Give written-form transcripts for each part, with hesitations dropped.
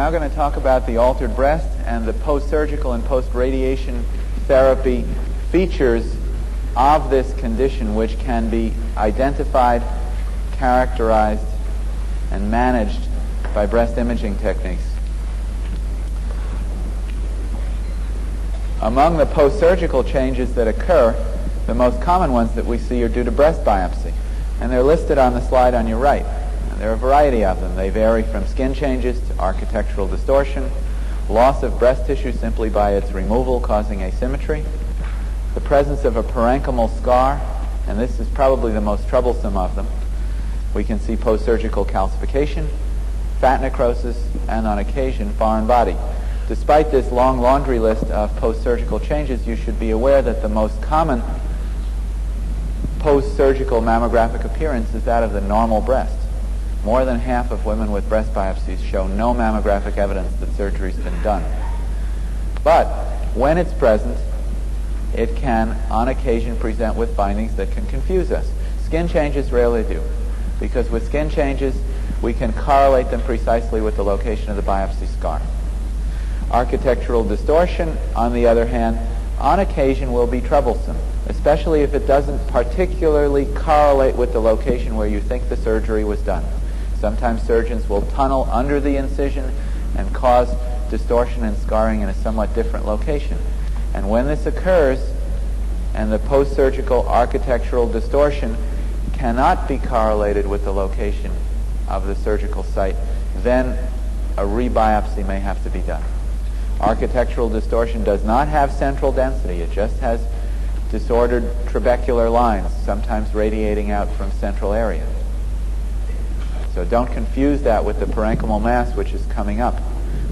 now going to talk about the altered breast and the post-surgical and post-radiation therapy features of this condition, which can be identified, characterized, and managed by breast imaging techniques. Among the post-surgical changes that occur, the most common ones that we see are due to breast biopsy, and they're listed on the slide on your right. There are a variety of them. They vary from skin changes to architectural distortion, loss of breast tissue simply by its removal causing asymmetry, the presence of a parenchymal scar, and this is probably the most troublesome of them. We can see post-surgical calcification, fat necrosis, and on occasion foreign body. Despite this long laundry list of post-surgical changes, you should be aware that the most common post-surgical mammographic appearance is that of the normal breast. More than half of women with breast biopsies show no mammographic evidence that surgery's been done. But when it's present, it can, on occasion, present with findings that can confuse us. Skin changes rarely do, because with skin changes, we can correlate them precisely with the location of the biopsy scar. Architectural distortion, on the other hand, on occasion will be troublesome, especially if it doesn't particularly correlate with the location where you think the surgery was done. Sometimes surgeons will tunnel under the incision and cause distortion and scarring in a somewhat different location. And when this occurs, and the post-surgical architectural distortion cannot be correlated with the location of the surgical site, then a rebiopsy may have to be done. Architectural distortion does not have central density. It just has disordered trabecular lines, sometimes radiating out from central area. So don't confuse that with the parenchymal mass, which is coming up,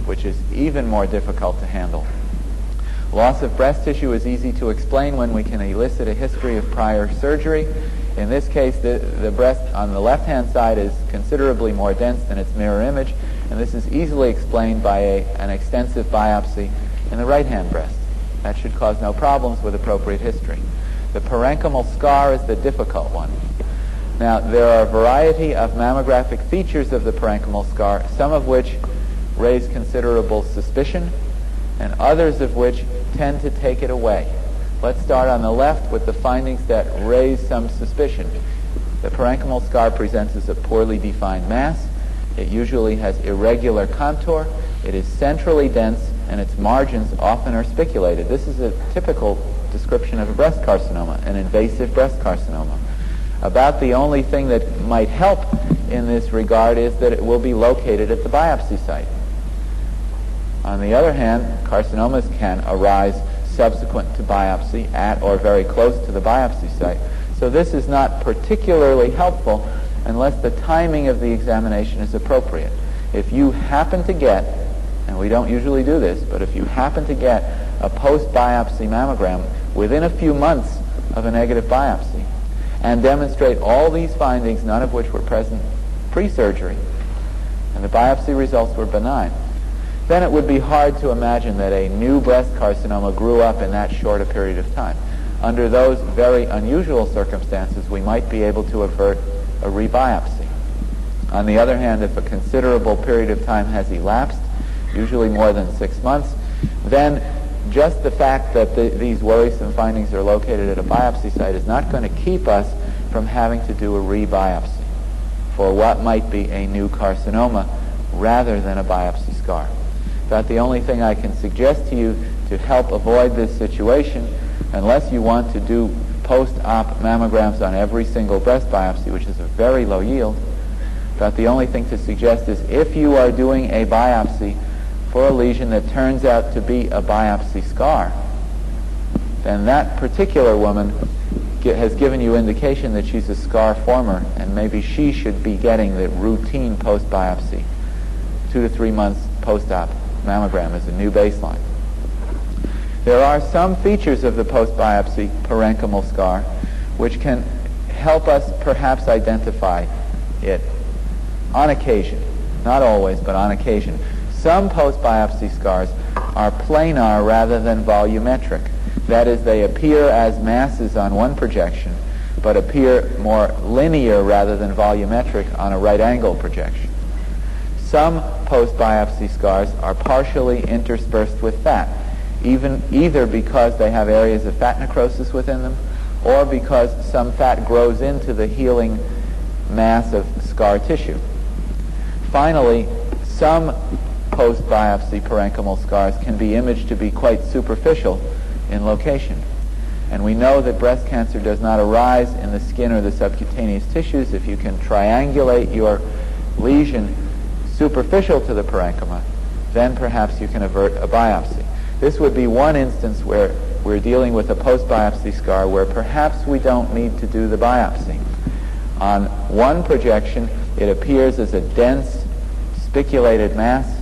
which is even more difficult to handle. Loss of breast tissue is easy to explain when we can elicit a history of prior surgery. In this case, the breast on the left-hand side is considerably more dense than its mirror image, and this is easily explained by an extensive biopsy in the right-hand breast. That should cause no problems with appropriate history. The parenchymal scar is the difficult one. Now, there are a variety of mammographic features of the parenchymal scar, some of which raise considerable suspicion, and others of which tend to take it away. Let's start on the left with the findings that raise some suspicion. The parenchymal scar presents as a poorly defined mass. It usually has irregular contour. It is centrally dense, and its margins often are spiculated. This is a typical description of a breast carcinoma, an invasive breast carcinoma. About the only thing that might help in this regard is that it will be located at the biopsy site. On the other hand, carcinomas can arise subsequent to biopsy at or very close to the biopsy site. So this is not particularly helpful unless the timing of the examination is appropriate. If you happen to get, and we don't usually do this, but if you happen to get a post-biopsy mammogram within a few months of a negative biopsy and demonstrate all these findings, none of which were present pre-surgery, and the biopsy results were benign, then it would be hard to imagine that a new breast carcinoma grew up in that short a period of time. Under those very unusual circumstances, we might be able to avert a rebiopsy. On the other hand, if a considerable period of time has elapsed, usually more than 6 months, then just the fact that these worrisome findings are located at a biopsy site is not going to keep us from having to do a rebiopsy for what might be a new carcinoma rather than a biopsy scar. About the only thing I can suggest to you to help avoid this situation, unless you want to do post-op mammograms on every single breast biopsy, which is a very low yield, about the only thing to suggest is if you are doing a biopsy for a lesion that turns out to be a biopsy scar, then that particular woman has given you indication that she's a scar former, and maybe she should be getting the routine post-biopsy 2 to 3 months post-op mammogram as a new baseline. There are some features of the post-biopsy parenchymal scar which can help us perhaps identify it on occasion, not always, but on occasion. Some post-biopsy scars are planar rather than volumetric. That is, they appear as masses on one projection, but appear more linear rather than volumetric on a right angle projection. Some post-biopsy scars are partially interspersed with fat, either because they have areas of fat necrosis within them or because some fat grows into the healing mass of scar tissue. Finally, some post-biopsy parenchymal scars can be imaged to be quite superficial in location. And we know that breast cancer does not arise in the skin or the subcutaneous tissues. If you can triangulate your lesion superficial to the parenchyma, then perhaps you can avert a biopsy. This would be one instance where we're dealing with a post-biopsy scar where perhaps we don't need to do the biopsy. On one projection, it appears as a dense, spiculated mass.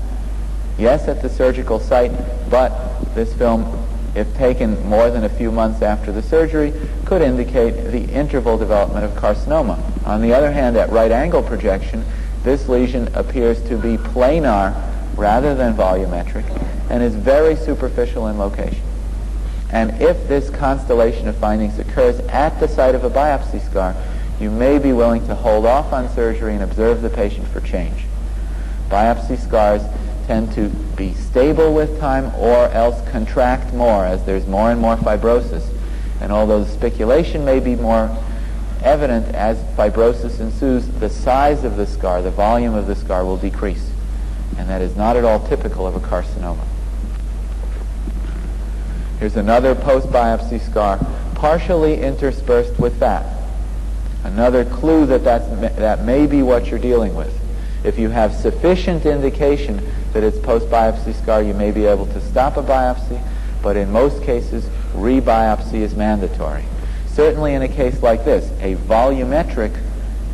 Yes, at the surgical site, but this film, if taken more than a few months after the surgery, could indicate the interval development of carcinoma. On the other hand, at right angle projection, this lesion appears to be planar rather than volumetric and is very superficial in location. And if this constellation of findings occurs at the site of a biopsy scar, you may be willing to hold off on surgery and observe the patient for change. Biopsy scars tend to be stable with time or else contract more as there's more and more fibrosis. And although the spiculation may be more evident as fibrosis ensues, the size of the scar, the volume of the scar will decrease. And that is not at all typical of a carcinoma. Here's another post-biopsy scar, partially interspersed with fat. Another clue that may be what you're dealing with. If you have sufficient indication that it's post-biopsy scar, you may be able to stop a biopsy, but in most cases, rebiopsy is mandatory. Certainly in a case like this, a volumetric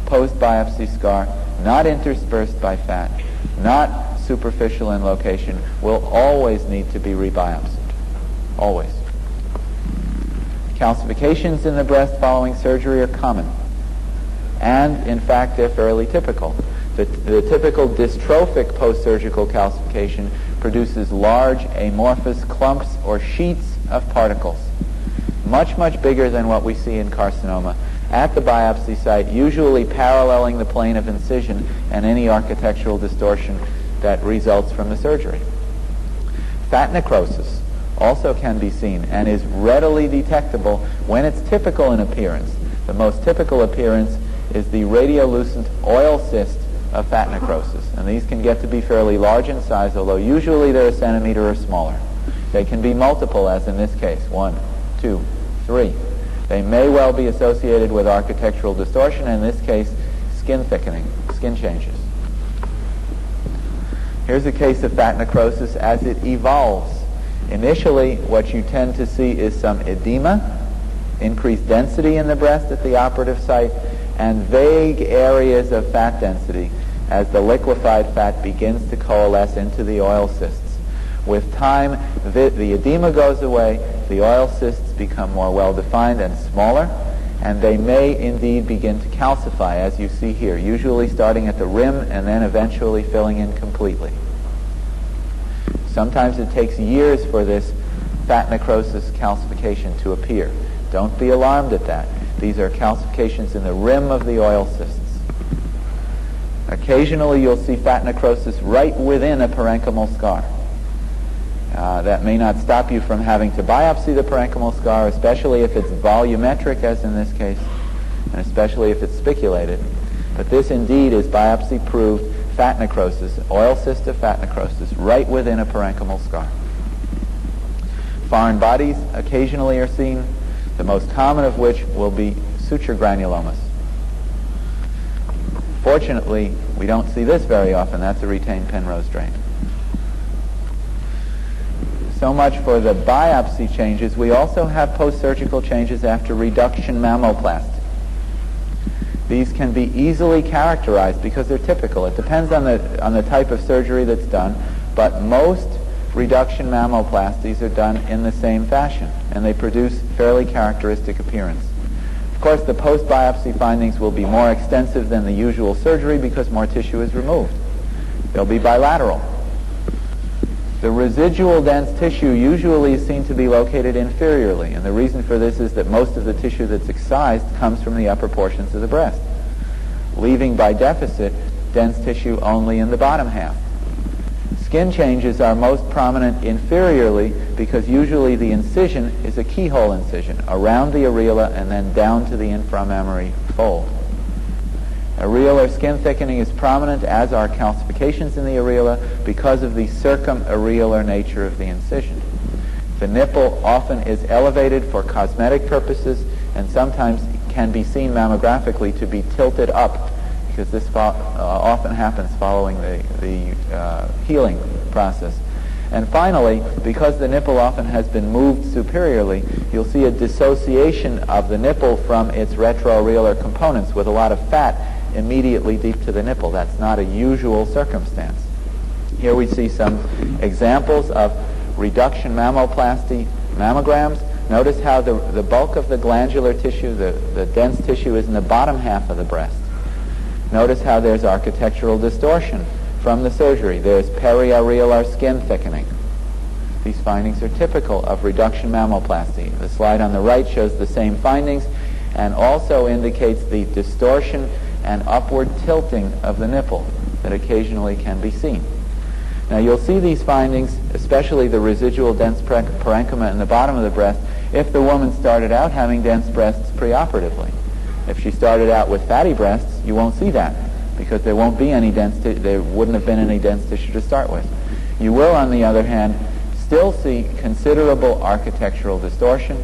post-biopsy scar, not interspersed by fat, not superficial in location, will always need to be rebiopsied. Always. Calcifications in the breast following surgery are common, and in fact they're fairly typical. The typical dystrophic post-surgical calcification produces large amorphous clumps or sheets of particles, much, much bigger than what we see in carcinoma, at the biopsy site, usually paralleling the plane of incision and any architectural distortion that results from the surgery. Fat necrosis also can be seen and is readily detectable when it's typical in appearance. The most typical appearance is the radiolucent oil cyst of fat necrosis, and these can get to be fairly large in size, although usually they're a centimeter or smaller. They can be multiple, as in this case, 1, 2, 3. They may well be associated with architectural distortion, in this case, skin thickening, skin changes. Here's a case of fat necrosis as it evolves. Initially, what you tend to see is some edema, increased density in the breast at the operative site, and vague areas of fat density as the liquefied fat begins to coalesce into the oil cysts. With time, the edema goes away, the oil cysts become more well-defined and smaller, and they may indeed begin to calcify, as you see here, usually starting at the rim and then eventually filling in completely. Sometimes it takes years for this fat necrosis calcification to appear. Don't be alarmed at that. These are calcifications in the rim of the oil cysts. Occasionally you'll see fat necrosis right within a parenchymal scar. That may not stop you from having to biopsy the parenchymal scar, especially if it's volumetric, as in this case, and especially if it's spiculated. But this indeed is biopsy-proved fat necrosis, oil cyst of fat necrosis, right within a parenchymal scar. Foreign bodies occasionally are seen, the most common of which will be suture granulomas. Fortunately, we don't see this very often. That's a retained Penrose drain. So much for the biopsy changes. We also have post-surgical changes after reduction mammoplasty. These can be easily characterized because they're typical. It depends on the type of surgery that's done, but most reduction mammoplasties are done in the same fashion, and they produce fairly characteristic appearance. Of course, the post-biopsy findings will be more extensive than the usual surgery because more tissue is removed. They'll be bilateral. The residual dense tissue usually is seen to be located inferiorly, and the reason for this is that most of the tissue that's excised comes from the upper portions of the breast, leaving by deficit dense tissue only in the bottom half. Skin changes are most prominent inferiorly because usually the incision is a keyhole incision around the areola and then down to the inframammary fold. Areolar skin thickening is prominent, as are calcifications in the areola, because of the circumareolar nature of the incision. The nipple often is elevated for cosmetic purposes and sometimes can be seen mammographically to be tilted up, because this often happens following the healing process. And finally, because the nipple often has been moved superiorly, you'll see a dissociation of the nipple from its retroareolar components with a lot of fat immediately deep to the nipple. That's not a usual circumstance. Here we see some examples of reduction mammoplasty mammograms. Notice how the bulk of the glandular tissue, the dense tissue, is in the bottom half of the breast. Notice how there's architectural distortion from the surgery. There's periareolar skin thickening. These findings are typical of reduction mammoplasty. The slide on the right shows the same findings and also indicates the distortion and upward tilting of the nipple that occasionally can be seen. Now you'll see these findings, especially the residual dense parenchyma in the bottom of the breast, if the woman started out having dense breasts preoperatively. If she started out with fatty breasts, you won't see that because there won't be any there wouldn't have been any dense tissue to start with. You will, on the other hand, still see considerable architectural distortion.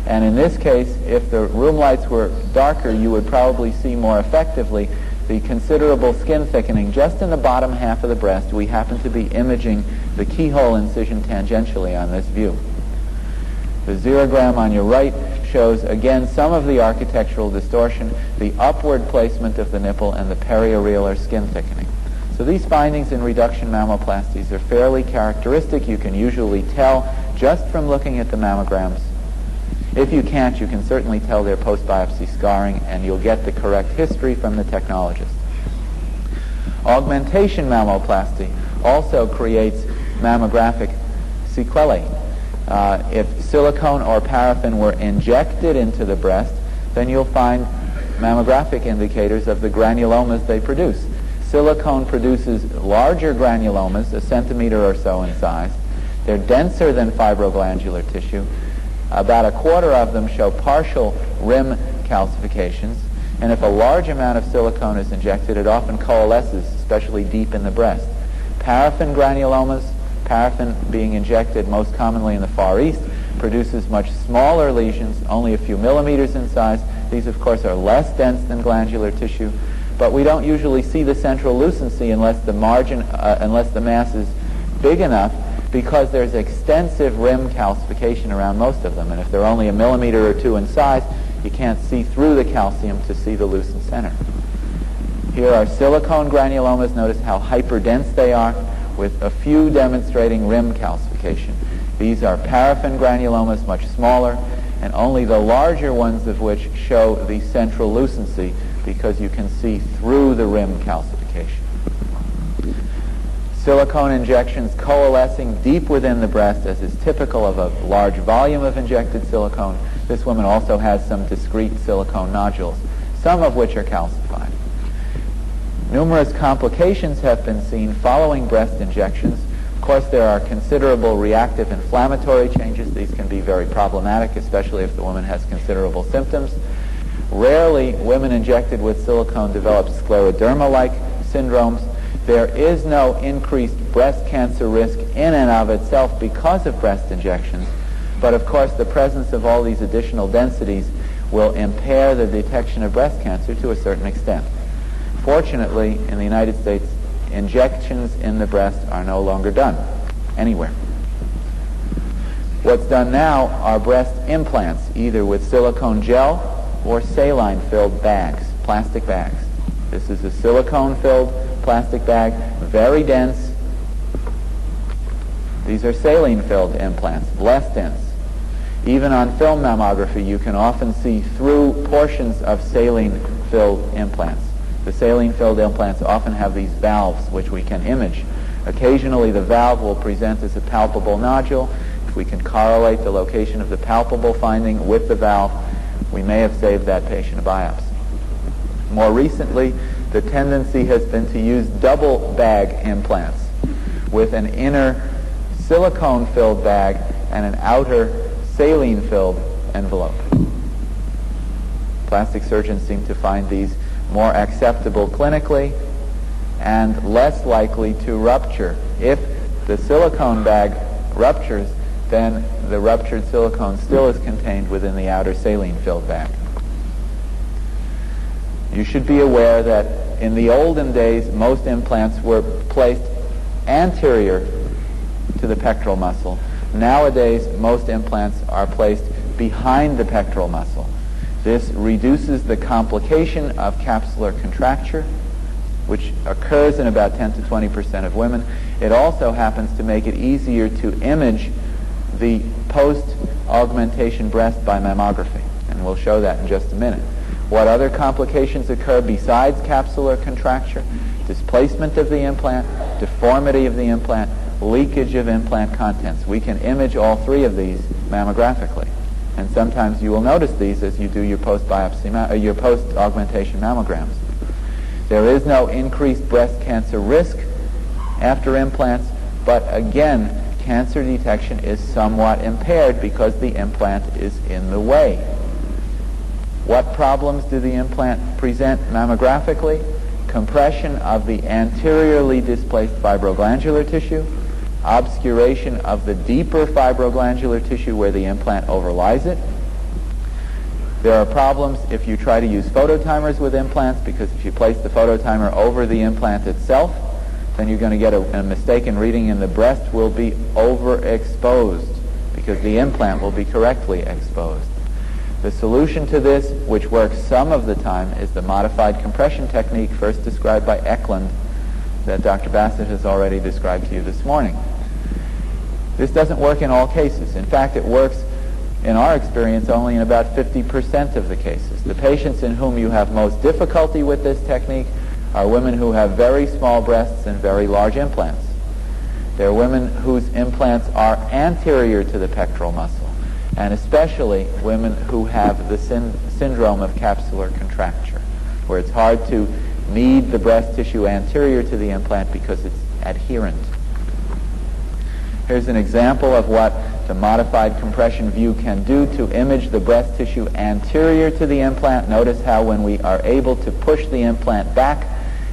And in this case, if the room lights were darker, you would probably see more effectively the considerable skin thickening just in the bottom half of the breast. We happen to be imaging the keyhole incision tangentially on this view. The xerogram on your right shows again some of the architectural distortion, the upward placement of the nipple, and the periareolar skin thickening. So these findings in reduction mammoplasties are fairly characteristic. You can usually tell just from looking at the mammograms. If you can't, you can certainly tell their post-biopsy scarring, and you'll get the correct history from the technologist. Augmentation mammoplasty also creates mammographic sequelae. If silicone or paraffin were injected into the breast, then you'll find mammographic indicators of the granulomas they produce. Silicone produces larger granulomas, a centimeter or so in size. They're denser than fibroglandular tissue. About a quarter of them show partial rim calcifications, and if a large amount of silicone is injected, it often coalesces, especially deep in the breast. Paraffin granulomas, paraffin being injected most commonly in the Far East, produces much smaller lesions, only a few millimeters in size. These, of course, are less dense than glandular tissue, but we don't usually see the central lucency unless the mass is big enough, because there's extensive rim calcification around most of them. And if they're only a millimeter or two in size, you can't see through the calcium to see the lucent center. Here are silicone granulomas. Notice how hyperdense they are, with a few demonstrating rim calcification. These are paraffin granulomas, much smaller, and only the larger ones of which show the central lucency because you can see through the rim calcification. Silicone injections coalescing deep within the breast, as is typical of a large volume of injected silicone. This woman also has some discrete silicone nodules, some of which are calcified. Numerous complications have been seen following breast injections. Of course, there are considerable reactive inflammatory changes. These can be very problematic, especially if the woman has considerable symptoms. Rarely, women injected with silicone develop scleroderma-like syndromes. There is no increased breast cancer risk in and of itself because of breast injections, but of course the presence of all these additional densities will impair the detection of breast cancer to a certain extent. Fortunately, in the United States, injections in the breast are no longer done anywhere. What's done now are breast implants, either with silicone gel or saline-filled bags, plastic bags. This is a silicone-filled plastic bag, very dense. These are saline-filled implants, less dense. Even on film mammography, you can often see through portions of saline-filled implants. The saline-filled implants often have these valves which we can image. Occasionally, the valve will present as a palpable nodule. If we can correlate the location of the palpable finding with the valve, we may have saved that patient a biopsy. More recently, the tendency has been to use double bag implants, with an inner silicone-filled bag and an outer saline-filled envelope. Plastic surgeons seem to find these more acceptable clinically and less likely to rupture. If the silicone bag ruptures, then the ruptured silicone still is contained within the outer saline-filled bag. You should be aware that in the olden days, most implants were placed anterior to the pectoral muscle. Nowadays, most implants are placed behind the pectoral muscle. This reduces the complication of capsular contracture, which occurs in about 10 to 20% of women. It also happens to make it easier to image the post-augmentation breast by mammography, and we'll show that in just a minute. What other complications occur besides capsular contracture? Displacement of the implant, deformity of the implant, leakage of implant contents. We can image all three of these mammographically, and sometimes you will notice these as you do your post-biopsy, your post-augmentation mammograms. There is no increased breast cancer risk after implants, but again, cancer detection is somewhat impaired because the implant is in the way. What problems do the implant present mammographically? Compression of the anteriorly displaced fibroglandular tissue, obscuration of the deeper fibroglandular tissue where the implant overlies it. There are problems if you try to use phototimers with implants, because if you place the phototimer over the implant itself, then you're going to get a mistaken reading, and the breast will be overexposed because the implant will be correctly exposed. The solution to this, which works some of the time, is the modified compression technique first described by Eklund that Dr. Bassett has already described to you this morning. This doesn't work in all cases. In fact, it works, in our experience, only in about 50% of the cases. The patients in whom you have most difficulty with this technique are women who have very small breasts and very large implants. They're women whose implants are anterior to the pectoral muscle, and especially women who have the syndrome of capsular contracture, where it's hard to knead the breast tissue anterior to the implant because it's adherent. Here's an example of what the modified compression view can do to image the breast tissue anterior to the implant. Notice how when we are able to push the implant back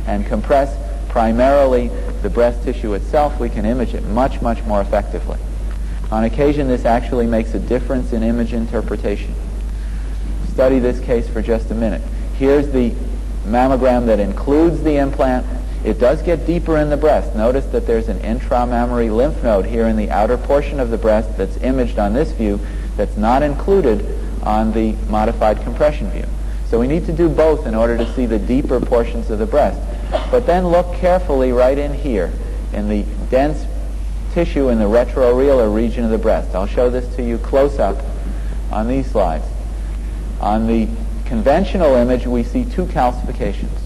and compress primarily the breast tissue itself, we can image it much, much more effectively. On occasion, this actually makes a difference in image interpretation. Study this case for just a minute. Here's the mammogram that includes the implant. It does get deeper in the breast. Notice that there's an intramammary lymph node here in the outer portion of the breast that's imaged on this view that's not included on the modified compression view. So we need to do both in order to see the deeper portions of the breast. But then look carefully right in here in the dense tissue in the retroareolar region of the breast. I'll show this to you close up on these slides. On the conventional image, we see two calcifications.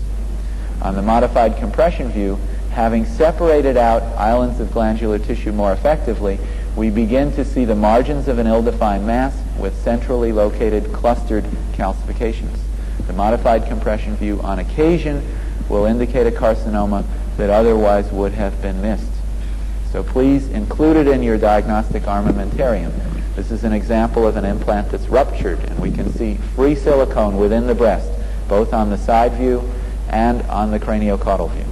On the modified compression view, having separated out islands of glandular tissue more effectively, we begin to see the margins of an ill-defined mass with centrally located clustered calcifications. The modified compression view on occasion will indicate a carcinoma that otherwise would have been missed. So please include it in your diagnostic armamentarium. This is an example of an implant that's ruptured, and we can see free silicone within the breast, both on the side view and on the craniocaudal view.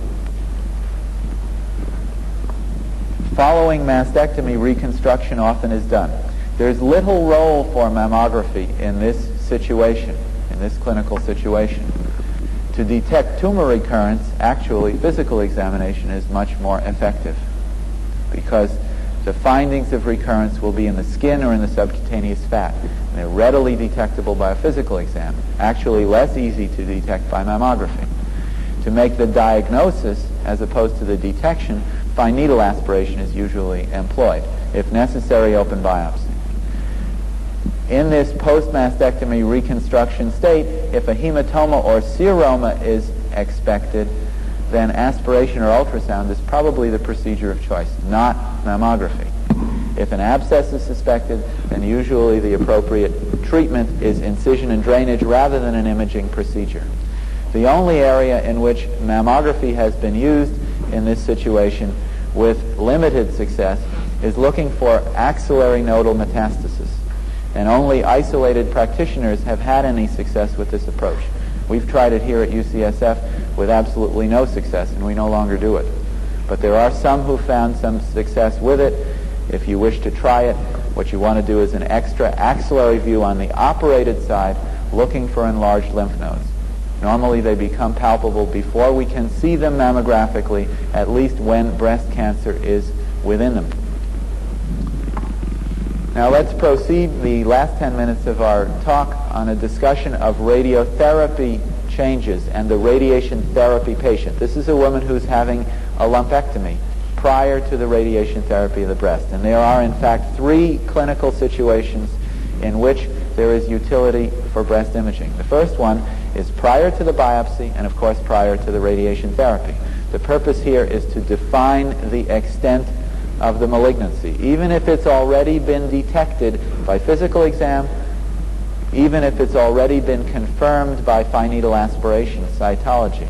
Following mastectomy, reconstruction often is done. There's little role for mammography in this situation, in this clinical situation. To detect tumor recurrence, actually physical examination is much more effective because the findings of recurrence will be in the skin or in the subcutaneous fat. And they're readily detectable by a physical exam, actually less easy to detect by mammography. To make the diagnosis, as opposed to the detection, fine needle aspiration is usually employed. If necessary, open biopsy. In this post-mastectomy reconstruction state, if a hematoma or seroma is expected, then aspiration or ultrasound is probably the procedure of choice, not mammography. If an abscess is suspected, then usually the appropriate treatment is incision and drainage rather than an imaging procedure. The only area in which mammography has been used in this situation with limited success is looking for axillary nodal metastasis. And only isolated practitioners have had any success with this approach. We've tried it here at UCSF with absolutely no success, and we no longer do it. But there are some who found some success with it. If you wish to try it, what you want to do is an extra axillary view on the operated side, looking for enlarged lymph nodes. Normally they become palpable before we can see them mammographically, at least when breast cancer is within them. Now let's proceed the last 10 minutes of our talk on a discussion of radiotherapy changes and the radiation therapy patient. This is a woman who's having a lumpectomy prior to the radiation therapy of the breast. And there are, in fact, 3 clinical situations in which there is utility for breast imaging. The first one is prior to the biopsy and, of course, prior to the radiation therapy. The purpose here is to define the extent of the malignancy, even if it's already been detected by physical exam, even if it's already been confirmed by fine needle aspiration, cytology.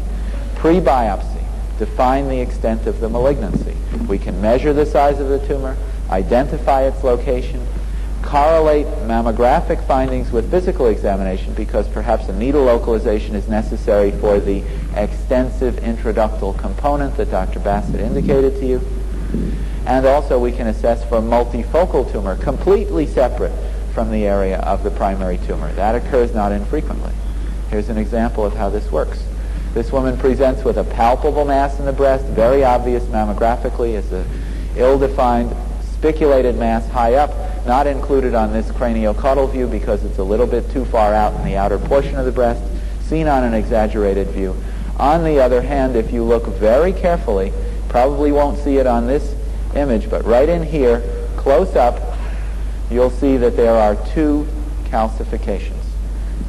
Pre-biopsy, define the extent of the malignancy. We can measure the size of the tumor, identify its location, correlate mammographic findings with physical examination because perhaps a needle localization is necessary for the extensive intraductal component that Dr. Bassett indicated to you. And also we can assess for multifocal tumor completely separate from the area of the primary tumor. That occurs not infrequently. Here's an example of how this works. This woman presents with a palpable mass in the breast, very obvious mammographically as an ill-defined spiculated mass high up, not included on this craniocaudal view because it's a little bit too far out in the outer portion of the breast, seen on an exaggerated view. On the other hand, if you look very carefully, probably won't see it on this image, but right in here, close up, you'll see that there are 2 calcifications,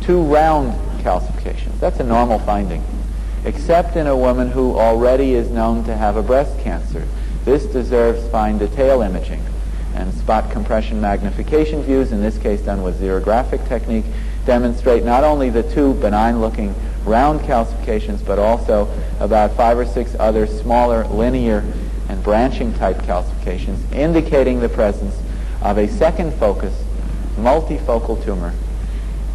2 round calcifications. That's a normal finding, except in a woman who already is known to have a breast cancer. This deserves fine detail imaging, and spot compression magnification views, in this case done with xerographic technique, demonstrate not only the 2 benign-looking round calcifications, but also about 5 or 6 other smaller linear and branching type calcifications, indicating the presence of a second focus, multifocal tumor,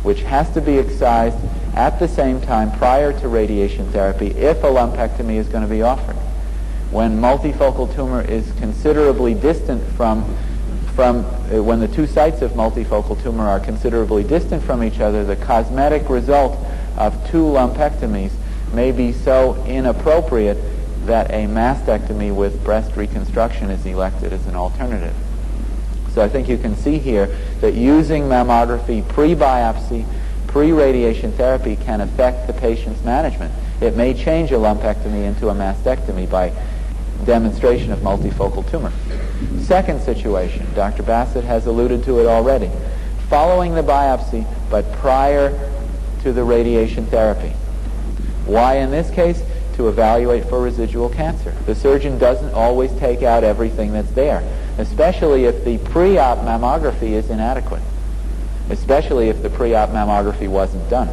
which has to be excised at the same time prior to radiation therapy if a lumpectomy is going to be offered. When multifocal tumor is considerably distant when the 2 sites of multifocal tumor are considerably distant from each other, the cosmetic result of 2 lumpectomies may be so inappropriate that a mastectomy with breast reconstruction is elected as an alternative. So I think you can see here that using mammography pre-biopsy, pre-radiation therapy can affect the patient's management. It may change a lumpectomy into a mastectomy by demonstration of multifocal tumor. Second situation, Dr. Bassett has alluded to it already. Following the biopsy, but prior to the radiation therapy. Why in this case? To evaluate for residual cancer. The surgeon doesn't always take out everything that's there, especially if the pre-op mammography is inadequate, especially if the pre-op mammography wasn't done.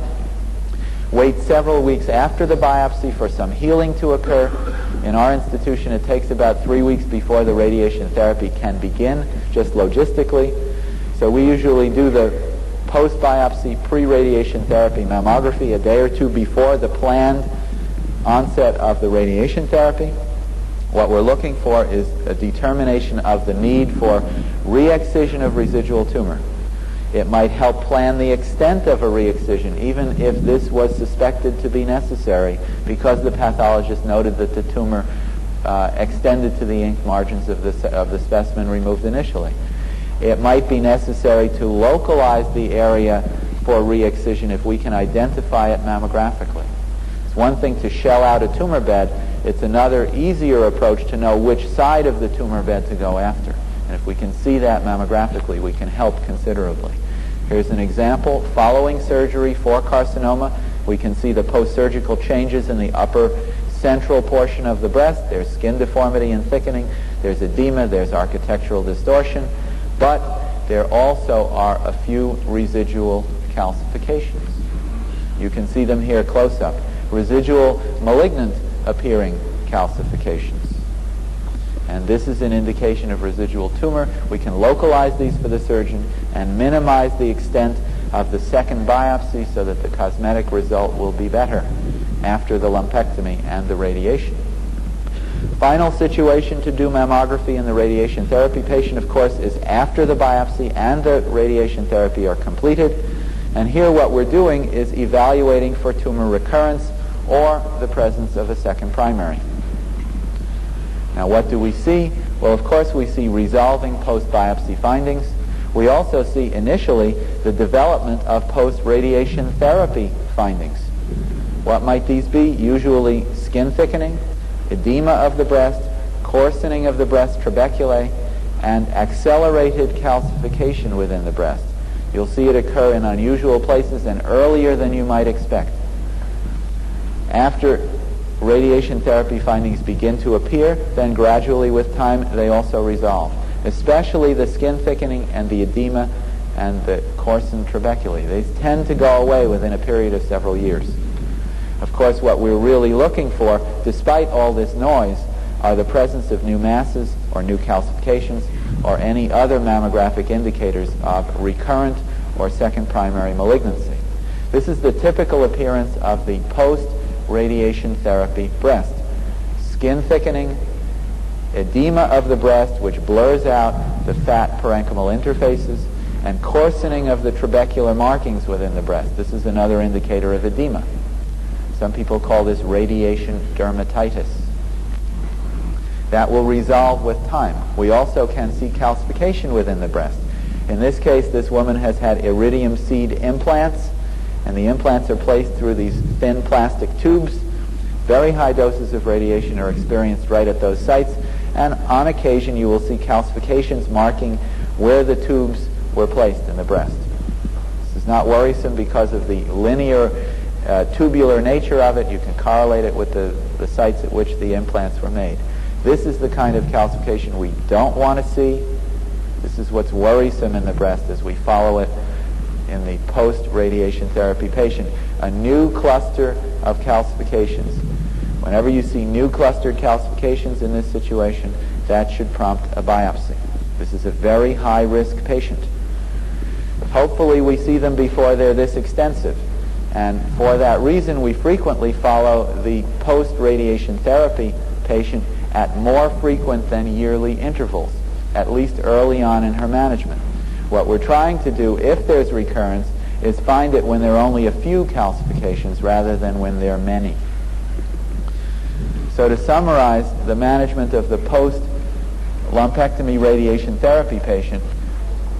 Wait several weeks after the biopsy for some healing to occur. In our institution, it takes about 3 weeks before the radiation therapy can begin, just logistically. So we usually do the post-biopsy pre-radiation therapy mammography a day or 2 before the planned onset of the radiation therapy. What we're looking for is a determination of the need for re-excision of residual tumor. It might help plan the extent of a re-excision, even if this was suspected to be necessary, because the pathologist noted that the tumor extended to the ink margins of the specimen removed initially. It might be necessary to localize the area for re-excision if we can identify it mammographically. It's one thing to shell out a tumor bed. It's another easier approach to know which side of the tumor bed to go after. And if we can see that mammographically, we can help considerably. Here's an example. Following surgery for carcinoma, we can see the post-surgical changes in the upper central portion of the breast. There's skin deformity and thickening. There's edema. There's architectural distortion. But there also are a few residual calcifications. You can see them here close up. Residual malignant appearing calcifications. And this is an indication of residual tumor. We can localize these for the surgeon and minimize the extent of the second biopsy so that the cosmetic result will be better after the lumpectomy and the radiation. Final situation to do mammography in the radiation therapy patient, of course, is after the biopsy and the radiation therapy are completed. And here what we're doing is evaluating for tumor recurrence or the presence of a second primary. Now what do we see? Well, of course we see resolving post-biopsy findings. We also see initially the development of post-radiation therapy findings. What might these be? Usually skin thickening, edema of the breast, coarsening of the breast trabeculae, and accelerated calcification within the breast. You'll see it occur in unusual places and earlier than you might expect. After radiation therapy findings begin to appear, then gradually with time they also resolve, especially the skin thickening and the edema and the coarsened trabeculae. They tend to go away within a period of several years. Of course, what we're really looking for, despite all this noise, are the presence of new masses or new calcifications or any other mammographic indicators of recurrent or second primary malignancy. This is the typical appearance of the post-radiation therapy breast. Skin thickening, edema of the breast which blurs out the fat parenchymal interfaces, and coarsening of the trabecular markings within the breast. This is another indicator of edema. Some people call this radiation dermatitis. That will resolve with time. We also can see calcification within the breast. In this case, this woman has had iridium seed implants, and the implants are placed through these thin plastic tubes. Very high doses of radiation are experienced right at those sites, and on occasion you will see calcifications marking where the tubes were placed in the breast. This is not worrisome because of the linear tubular nature of it. You can correlate it with the sites at which the implants were made. This is the kind of calcification we don't want to see. This is what's worrisome in the breast as we follow it in the post-radiation therapy patient. A new cluster of calcifications. Whenever you see new clustered calcifications in this situation, that should prompt a biopsy. This is a very high-risk patient. Hopefully we see them before they're this extensive. And for that reason, we frequently follow the post-radiation therapy patient at more frequent than yearly intervals, at least early on in her management. What we're trying to do, if there's recurrence, is find it when there are only a few calcifications rather than when there are many. So to summarize the management of the post-lumpectomy radiation therapy patient,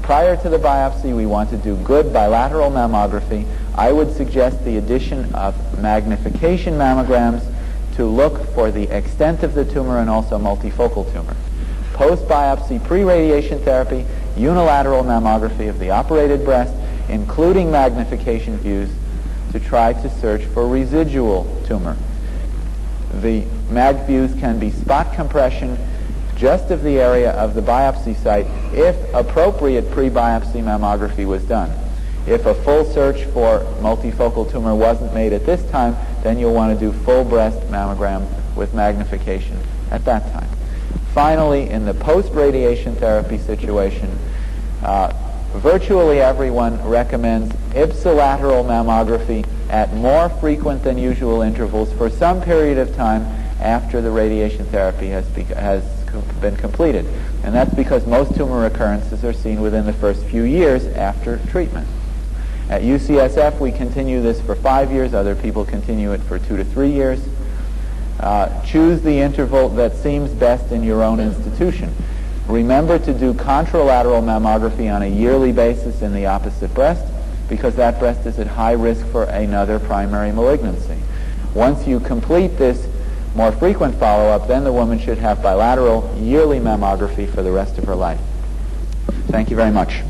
prior to the biopsy, we want to do good bilateral mammography. I would suggest the addition of magnification mammograms to look for the extent of the tumor and also multifocal tumor. Post-biopsy pre-radiation therapy, unilateral mammography of the operated breast, including magnification views to try to search for residual tumor. The mag views can be spot compression just of the area of the biopsy site if appropriate pre-biopsy mammography was done. If a full search for multifocal tumor wasn't made at this time, then you'll want to do full breast mammogram with magnification at that time. Finally, in the post-radiation therapy situation, virtually everyone recommends ipsilateral mammography at more frequent than usual intervals for some period of time after the radiation therapy has been completed. And that's because most tumor recurrences are seen within the first few years after treatment. At UCSF, we continue this for 5 years. Other people continue it for 2 to 3 years. Choose the interval that seems best in your own institution. Remember to do contralateral mammography on a yearly basis in the opposite breast, because that breast is at high risk for another primary malignancy. Once you complete this more frequent follow-up, then the woman should have bilateral yearly mammography for the rest of her life. Thank you very much.